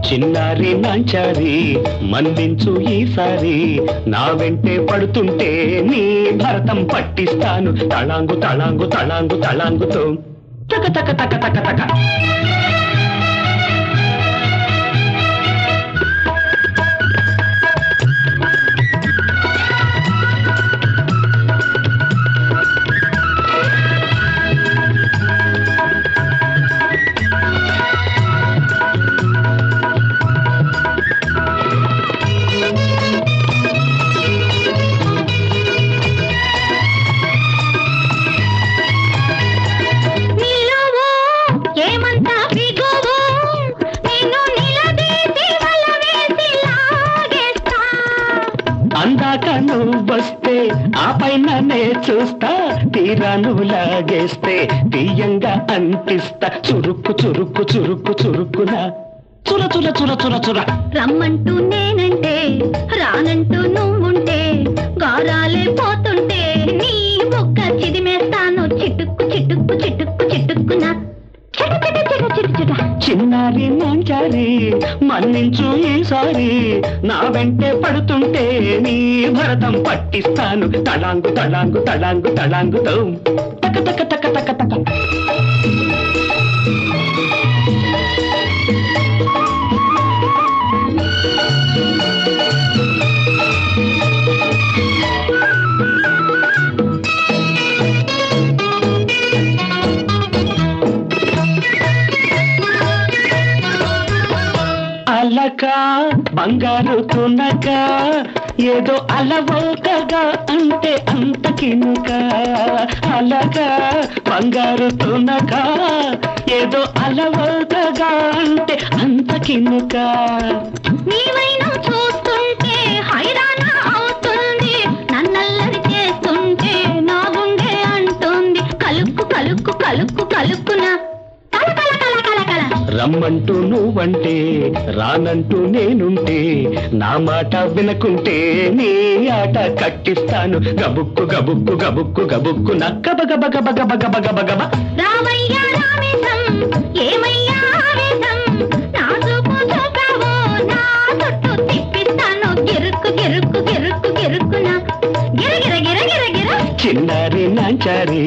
చిన్నారి నాంచారి మన్నించు ఈసారి నా వెంటే పడుతుంటే నీ భరతం పట్టిస్తాను తళాంగు తళాంగు తళాంగు తళాంగుతో తక తక తక తక తక అందాక నువ్వు వస్తే ఆ పైన నే చూస్తా తీరా నువ్వు లాగేస్తే తీయంగా అనిపిస్తా చురుక్కు చురుక్కు చురుక్కు చురుక్కునా చుర చుర చుర చుర చుర రమ్మంటూ నేనంటే రానంటూ నువ్వుంటే గారాలే పోతుంటే నీ బొక్క చిదిమేస్తాను చిటుక్కు చిటుక్కు చిటుక్కు చిటుక్కునా చిన్నారి నాంచారి మన్నించు ఈసారి నా వెంటే పడుతుంటే నీ భరతం పట్టిస్తాను తళాంగు తళాంగు తళాంగు తళాంగుతో తక తక తక తక తక అలక బంగారు తునక ఏదో అలవోకగా అంటే అంత కినుక అలక బంగారు తునక ఏదో అలవోకగా అంటే అంత కినుక నీవైనా చూస్తుంటే హైరాణ అవుతుంది నన్నల్లరి చేస్తుంటే నా గుండె అంటుంది కలుక్కు కలుక్కు కలుక్కు కలుక్కునా రమ్మంటూ నువ్వంటే రానంటూ నేనుంటే నా మాట వినకుంటే నీ ఆట కట్టిస్తాను గబుక్కు గబుక్కు గబుక్కు గబుక్కు నక్క బగ బగ బగ బగ బగ బగ బగ రామయ్యా రామేశం ఏమయ్యా ఆవేశం నా చూపు చూపావో నా చుట్టూ తిప్పిస్తాను గిరుక్కు గిరుక్కు గిరుక్కు గిరుక్కునా గిరగిర గిర గిర గిర చిన్నారి నాంచారి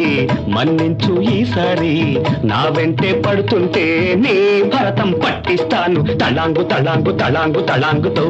మన్నించు ఈసారి నా వెంటే పడుతుంటే నీ భరతం పట్టిస్తాను తళాంగు తళాంగు తళాంగు తళాంగుతో